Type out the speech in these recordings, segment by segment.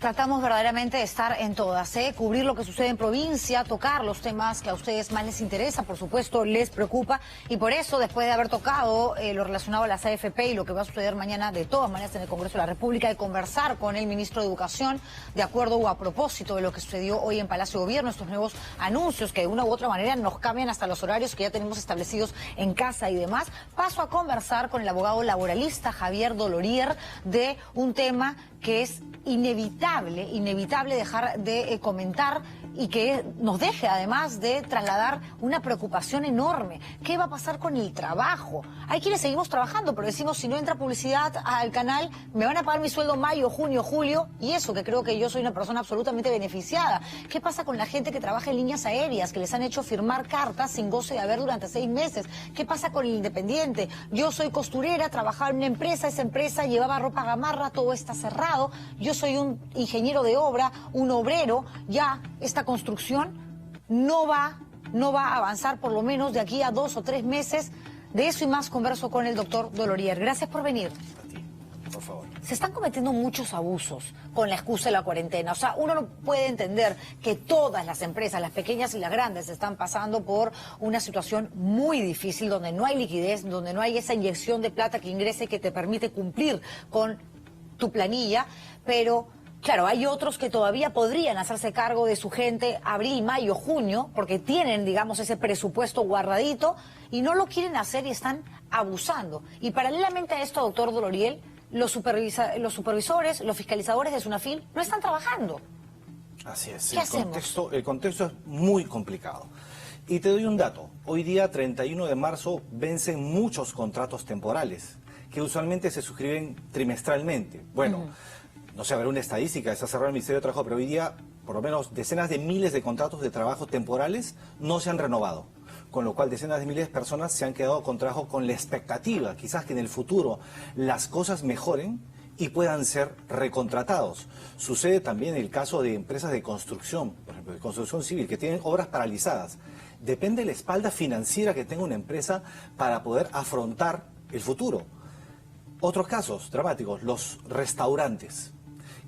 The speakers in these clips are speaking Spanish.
Tratamos verdaderamente de estar en todas, cubrir lo que sucede en provincia, tocar los temas que a ustedes más les interesa, por supuesto les preocupa, y por eso, después de haber tocado lo relacionado a las AFP y lo que va a suceder mañana de todas maneras en el Congreso de la República, de conversar con el ministro de Educación de acuerdo o a propósito de lo que sucedió hoy en Palacio de Gobierno, estos nuevos anuncios que de una u otra manera nos cambian hasta los horarios que ya tenemos establecidos en casa y demás, paso a conversar con el abogado laboralista Javier Dolorier de un tema que es inevitable dejar de comentar y que nos deje además de trasladar una preocupación enorme. ¿Qué va a pasar con el trabajo? Hay quienes seguimos trabajando, pero decimos, si no entra publicidad al canal, me van a pagar mi sueldo mayo, junio, julio, y eso, que creo que yo soy una persona absolutamente beneficiada. ¿Qué pasa con la gente que trabaja en líneas aéreas, que les han hecho firmar cartas sin goce de haber durante 6 meses? ¿Qué pasa con el independiente? Yo soy costurera, trabajaba en una empresa, esa empresa llevaba ropa gamarra, todo está cerrado. Yo soy un ingeniero de obra, un obrero, ya esta construcción no va a avanzar por lo menos de aquí a 2 o 3 meses. De eso y más converso con el doctor Dolorier. Gracias por venir. A ti, por favor. Se están cometiendo muchos abusos con la excusa de la cuarentena. O sea, uno no puede entender que todas las empresas, las pequeñas y las grandes, están pasando por una situación muy difícil, donde no hay liquidez, donde no hay esa inyección de plata que ingrese y que te permite cumplir con tu planilla, pero claro, hay otros que todavía podrían hacerse cargo de su gente abril, mayo, junio, porque tienen, digamos, ese presupuesto guardadito y no lo quieren hacer y están abusando. Y paralelamente a esto, doctor Dolorier, los supervisores, los fiscalizadores de SUNAFIL no están trabajando. Así es. ¿Qué hacemos? El contexto es muy complicado. Y te doy un dato. Hoy día, 31 de marzo, vencen muchos contratos temporales que usualmente se suscriben trimestralmente. Bueno, no sé, habrá una estadística, está cerrado el Ministerio de Trabajo, pero hoy día, por lo menos, decenas de miles de contratos de trabajo temporales no se han renovado. Con lo cual, decenas de miles de personas se han quedado con trabajo con la expectativa, quizás que en el futuro las cosas mejoren y puedan ser recontratados. Sucede también en el caso de empresas de construcción, por ejemplo, de construcción civil, que tienen obras paralizadas. Depende de la espalda financiera que tenga una empresa para poder afrontar el futuro. Otros casos dramáticos, los restaurantes,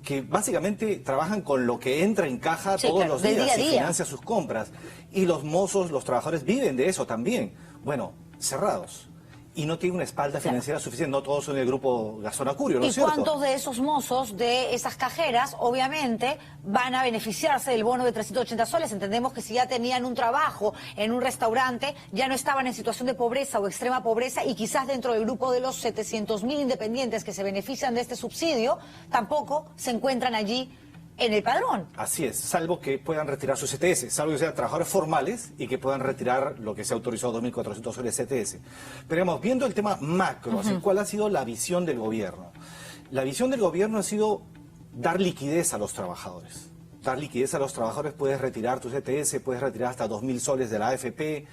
que básicamente trabajan con lo que entra en caja todos los días día a y día. financia sus compras. Y los mozos, los trabajadores viven de eso también. Bueno, cerrados. Y no tienen una espalda financiera suficiente, no todos son del grupo Gastón Acurio, ¿no es cierto? ¿Y cuántos de esos mozos, de esas cajeras, obviamente, van a beneficiarse del bono de 380 soles? Entendemos que si ya tenían un trabajo en un restaurante, ya no estaban en situación de pobreza o extrema pobreza, y quizás dentro del grupo de los 700.000 independientes que se benefician de este subsidio, tampoco se encuentran allí en el padrón. Así es, salvo que puedan retirar sus CTS, salvo que sean trabajadores formales y que puedan retirar lo que se autorizó, 2.400 soles CTS. Pero digamos, viendo el tema macro, así, ¿cuál ha sido la visión del gobierno? La visión del gobierno ha sido dar liquidez a los trabajadores. Dar liquidez a los trabajadores, puedes retirar tus CTS, puedes retirar hasta 2.000 soles de la AFP,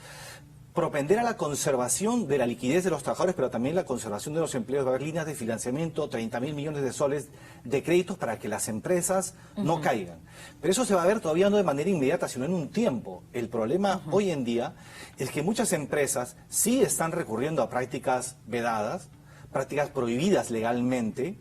propender a la conservación de la liquidez de los trabajadores, pero también la conservación de los empleos. Va a haber líneas de financiamiento, 30.000 millones de soles de créditos para que las empresas no caigan. Pero eso se va a ver todavía no de manera inmediata, sino en un tiempo. El problema hoy en día es que muchas empresas sí están recurriendo a prácticas vedadas, prácticas prohibidas legalmente,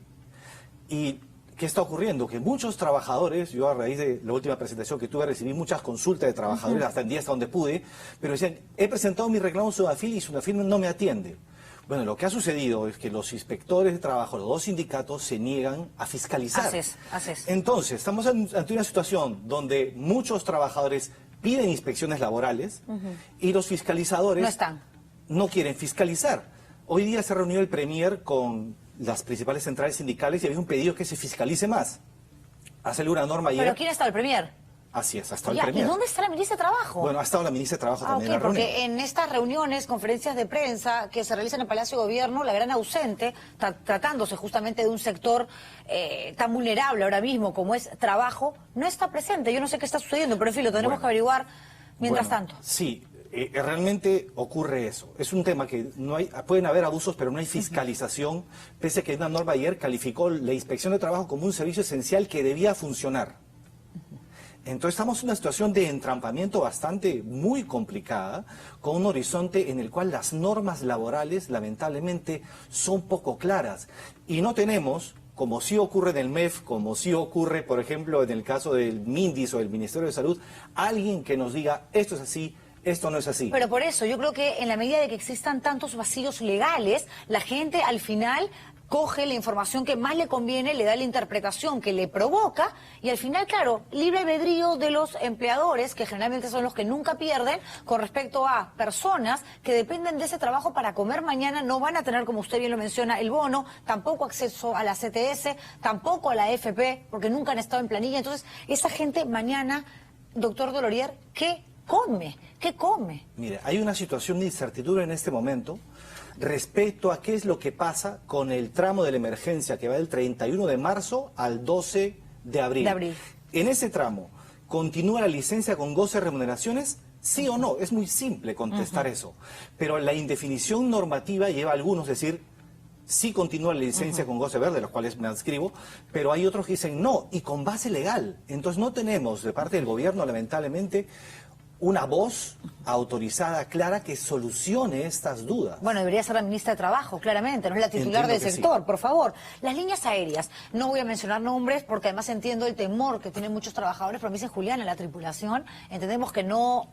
y ¿qué está ocurriendo? Que muchos trabajadores, yo a raíz de la última presentación que tuve, recibí muchas consultas de trabajadores, hasta el día hasta donde pude, pero decían, he presentado mi reclamo en SUNAFIL y SUNAFIL no me atiende. Bueno, lo que ha sucedido es que los inspectores de trabajo, los dos sindicatos, se niegan a fiscalizar. Así es. Entonces, estamos ante una situación donde muchos trabajadores piden inspecciones laborales y los fiscalizadores no quieren fiscalizar. Hoy día se reunió el Premier con las principales centrales sindicales y había un pedido que se fiscalice más. Ha salido una norma ayer. ¿Pero quién está el Premier? Así es, ha estado el Premier. ¿Y dónde está la ministra de Trabajo? Bueno, ha estado la ministra de Trabajo también en la reunión. Porque en estas reuniones, conferencias de prensa que se realizan en el Palacio de Gobierno, la gran ausente, tratándose justamente de un sector tan vulnerable ahora mismo como es trabajo, no está presente. Yo no sé qué está sucediendo, pero en fin, lo tenemos que averiguar mientras tanto. Sí. Realmente ocurre eso. Es un tema que no hay, pueden haber abusos, pero no hay fiscalización, pese a que una norma ayer calificó la inspección de trabajo como un servicio esencial que debía funcionar. Entonces estamos en una situación de entrampamiento muy complicada, con un horizonte en el cual las normas laborales lamentablemente son poco claras. Y no tenemos como sí ocurre en el MEF, como sí ocurre, por ejemplo, en el caso del MINDIS o del Ministerio de Salud, alguien que nos diga esto es así, esto no es así. Pero por eso, yo creo que en la medida de que existan tantos vacíos legales, la gente al final coge la información que más le conviene, le da la interpretación que le provoca y al final, claro, libre albedrío de los empleadores, que generalmente son los que nunca pierden, con respecto a personas que dependen de ese trabajo para comer mañana, no van a tener, como usted bien lo menciona, el bono, tampoco acceso a la CTS, tampoco a la AFP, porque nunca han estado en planilla. Entonces, esa gente mañana, doctor Dolorier, ¿qué come? ¿Qué come? Mire, hay una situación de incertidumbre en este momento respecto a qué es lo que pasa con el tramo de la emergencia que va del 31 de marzo al 12 de abril. En ese tramo, ¿continúa la licencia con goce de remuneraciones? ¿Sí o no? Es muy simple contestar eso. Pero la indefinición normativa lleva a algunos a decir, sí continúa la licencia con goce verde, los cuales me adscribo, pero hay otros que dicen no, y con base legal. Entonces no tenemos de parte del gobierno, lamentablemente, una voz autorizada, clara, que solucione estas dudas. Bueno, debería ser la ministra de Trabajo, claramente, no es la titular del sector, sí. Por favor. Las líneas aéreas, no voy a mencionar nombres porque además entiendo el temor que tienen muchos trabajadores, pero me dice Julián, en la tripulación, entendemos que no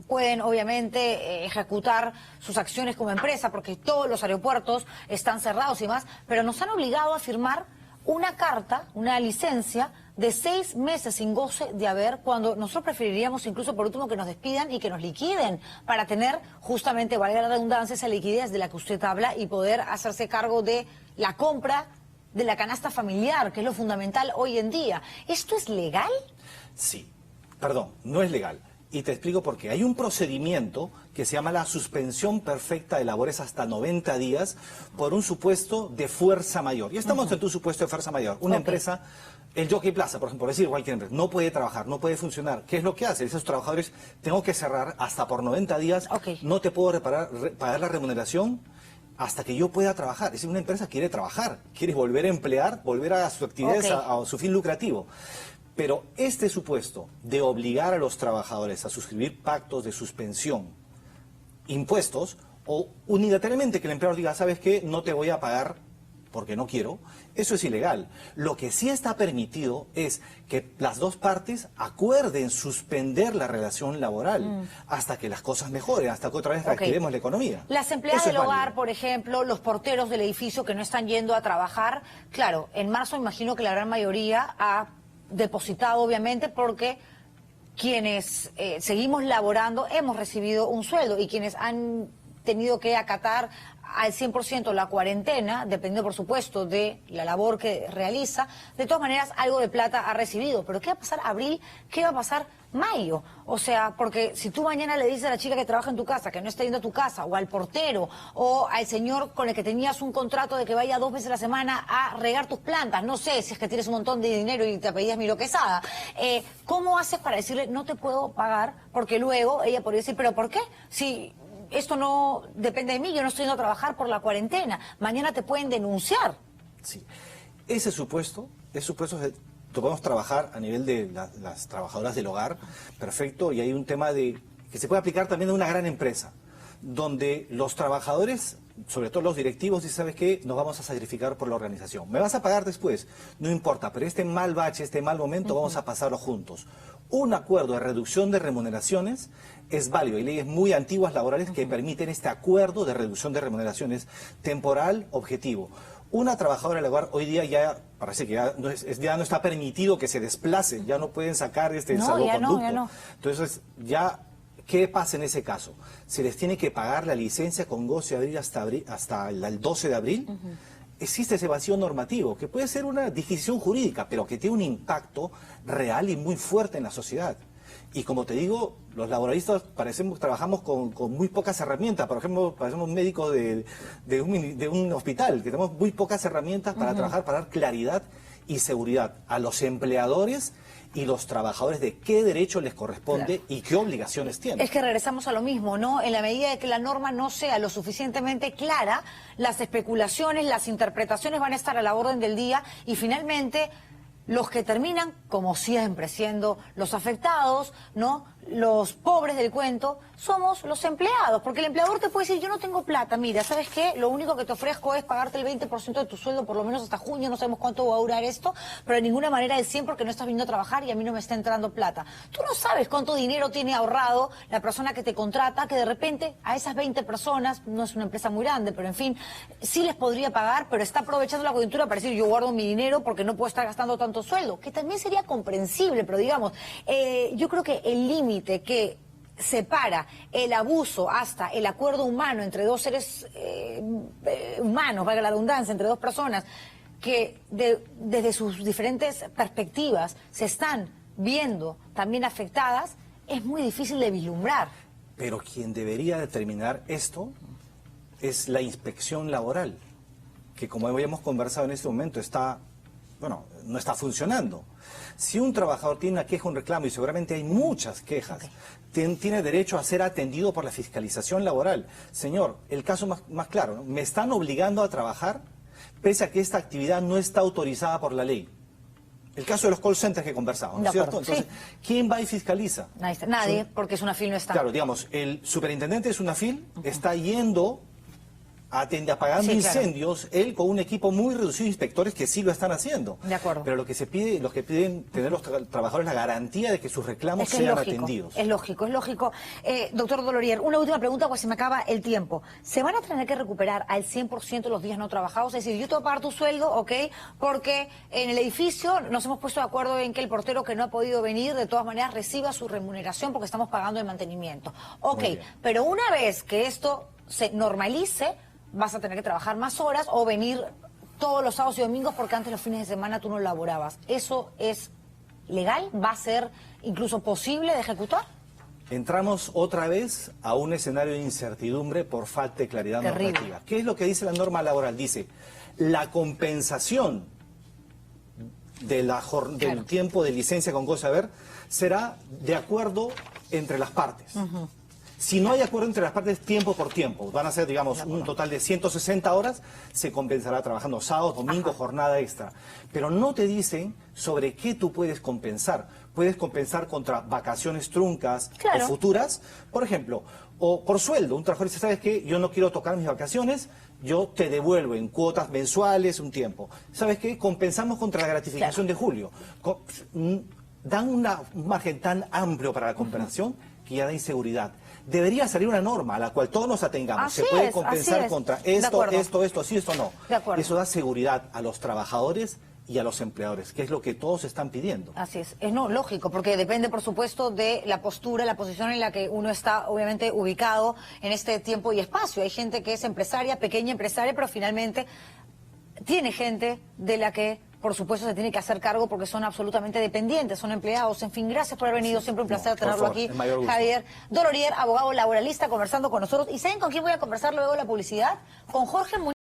pueden obviamente ejecutar sus acciones como empresa porque todos los aeropuertos están cerrados y más, pero nos han obligado a firmar una carta, una licencia de 6 meses sin goce de haber, cuando nosotros preferiríamos incluso por último que nos despidan y que nos liquiden para tener justamente, valga la redundancia, esa liquidez de la que usted habla y poder hacerse cargo de la compra de la canasta familiar, que es lo fundamental hoy en día. ¿Esto es legal? Sí, perdón, no es legal. Y te explico por qué. Hay un procedimiento que se llama la suspensión perfecta de labores hasta 90 días por un supuesto de fuerza mayor. Y estamos ante un supuesto de fuerza mayor. Una empresa, el Jockey Plaza, por ejemplo, por decir cualquier empresa, no puede trabajar, no puede funcionar. ¿Qué es lo que hace? Esos trabajadores, tengo que cerrar hasta por 90 días, no te puedo pagar la remuneración hasta que yo pueda trabajar. Es decir, una empresa quiere trabajar, quiere volver a emplear, volver a su actividad, a su fin lucrativo. Pero este supuesto de obligar a los trabajadores a suscribir pactos de suspensión impuestos o unilateralmente que el empleador diga, ¿sabes qué? No te voy a pagar porque no quiero, eso es ilegal. Lo que sí está permitido es que las dos partes acuerden suspender la relación laboral hasta que las cosas mejoren, hasta que otra vez reactivemos la economía. Las empleadas del hogar, por ejemplo, los porteros del edificio que no están yendo a trabajar, claro, en marzo imagino que la gran mayoría ha depositado obviamente porque quienes seguimos laborando hemos recibido un sueldo y quienes han tenido que acatar al 100% la cuarentena, dependiendo por supuesto de la labor que realiza, de todas maneras algo de plata ha recibido. Pero ¿qué va a pasar abril? ¿Qué va a pasar mayo? O sea, porque si tú mañana le dices a la chica que trabaja en tu casa que no está yendo a tu casa, o al portero, o al señor con el que tenías un contrato de que vaya 2 veces a la semana a regar tus plantas, no sé, si es que tienes un montón de dinero y te apellidas Miro Quesada, ¿cómo haces para decirle no te puedo pagar? Porque luego ella podría decir, ¿pero por qué? Si esto no depende de mí, yo no estoy yendo a trabajar por la cuarentena, mañana te pueden denunciar. Sí, ese supuesto podemos trabajar a nivel de las trabajadoras del hogar, perfecto, y hay un tema que se puede aplicar también a una gran empresa, donde los trabajadores, sobre todo los directivos, dicen, ¿sabes qué? Nos vamos a sacrificar por la organización. ¿Me vas a pagar después? No importa, pero este mal bache, este mal momento, vamos a pasarlo juntos. Un acuerdo de reducción de remuneraciones es válido. Hay leyes muy antiguas laborales que permiten este acuerdo de reducción de remuneraciones temporal, objetivo. Una trabajadora del hogar hoy día ya parece que ya no está permitido que se desplace, ya no pueden sacar el salvoconducto. Entonces, ya, ¿qué pasa en ese caso? Se les tiene que pagar la licencia con goce de abril hasta el 12 de abril. Existe ese vacío normativo, que puede ser una disquisición jurídica, pero que tiene un impacto real y muy fuerte en la sociedad. Y como te digo, los laboralistas trabajamos con muy pocas herramientas. Por ejemplo, parecemos médicos de un hospital, que tenemos muy pocas herramientas para trabajar, para dar claridad y seguridad a los empleadores y los trabajadores de qué derecho les corresponde y qué obligaciones tienen. Es que regresamos a lo mismo, ¿no? En la medida de que la norma no sea lo suficientemente clara, las especulaciones, las interpretaciones van a estar a la orden del día y finalmente los que terminan, como siempre, siendo los afectados, ¿no? Los pobres del cuento, somos los empleados, porque el empleador te puede decir, yo no tengo plata, mira, ¿sabes qué? Lo único que te ofrezco es pagarte el 20% de tu sueldo, por lo menos hasta junio, no sabemos cuánto va a durar esto, pero de ninguna manera el 100% porque no estás viniendo a trabajar y a mí no me está entrando plata. Tú no sabes cuánto dinero tiene ahorrado la persona que te contrata, que de repente a esas 20 personas, no es una empresa muy grande, pero en fin, sí les podría pagar, pero está aprovechando la coyuntura para decir, yo guardo mi dinero porque no puedo estar gastando tanto sueldo, que también sería comprensible, pero digamos, yo creo que el límite que separa el abuso hasta el acuerdo humano entre dos seres humanos, valga la redundancia, entre dos personas que desde sus diferentes perspectivas se están viendo también afectadas, es muy difícil de vislumbrar. Pero quien debería determinar esto es la inspección laboral, que como habíamos conversado en este momento no está funcionando. Si un trabajador tiene una queja, un reclamo, y seguramente hay muchas quejas, tiene derecho a ser atendido por la fiscalización laboral. Señor, el caso más claro, ¿no? Me están obligando a trabajar pese a que esta actividad no está autorizada por la ley. El caso de los call centers que conversamos, ¿no es cierto? Entonces, sí. ¿Quién va y fiscaliza? Nadie, porque SUNAFIL no está. Claro, digamos, el superintendente de SUNAFIL está yendo apagando incendios, él con un equipo muy reducido de inspectores que sí lo están haciendo. De acuerdo. Pero lo que se pide, los que piden tener los trabajadores la garantía de que sus reclamos sean atendidos. Es lógico, es lógico. Doctor Dolorier, una última pregunta, pues se me acaba el tiempo. ¿Se van a tener que recuperar al 100% los días no trabajados? Es decir, yo te voy a pagar tu sueldo, ¿ok? Porque en el edificio nos hemos puesto de acuerdo en que el portero que no ha podido venir, de todas maneras, reciba su remuneración porque estamos pagando el mantenimiento. Ok, pero una vez que esto se normalice, vas a tener que trabajar más horas o venir todos los sábados y domingos porque antes los fines de semana tú no laborabas. ¿Eso es legal? ¿Va a ser incluso posible de ejecutar? Entramos otra vez a un escenario de incertidumbre por falta de claridad normativa. ¿Qué es lo que dice la norma laboral? Dice, la compensación del tiempo de licencia con goce de haber será de acuerdo entre las partes. Si no hay acuerdo entre las partes, tiempo por tiempo. Van a ser, digamos, un total de 160 horas, se compensará trabajando sábados, domingos, jornada extra. Pero no te dicen sobre qué tú puedes compensar. Puedes compensar contra vacaciones truncas o futuras, por ejemplo, o por sueldo. Un trabajador dice, ¿sabes qué? Yo no quiero tocar mis vacaciones, yo te devuelvo en cuotas mensuales un tiempo. ¿Sabes qué? Compensamos contra la gratificación de julio. Dan un margen tan amplio para la compensación que ya da inseguridad. Debería salir una norma a la cual todos nos atengamos. Se puede compensar contra esto, sí, esto no. Eso da seguridad a los trabajadores y a los empleadores, que es lo que todos están pidiendo. Así es lógico, porque depende, por supuesto, de la postura, la posición en la que uno está, obviamente, ubicado en este tiempo y espacio. Hay gente que es empresaria, pequeña empresaria, pero finalmente tiene gente de la que, por supuesto, se tiene que hacer cargo porque son absolutamente dependientes, son empleados. En fin, gracias por haber venido, siempre un placer tenerlo aquí. Javier Dolorier, abogado laboralista, conversando con nosotros. ¿Y saben con quién voy a conversar luego de la publicidad? Con Jorge Muñoz.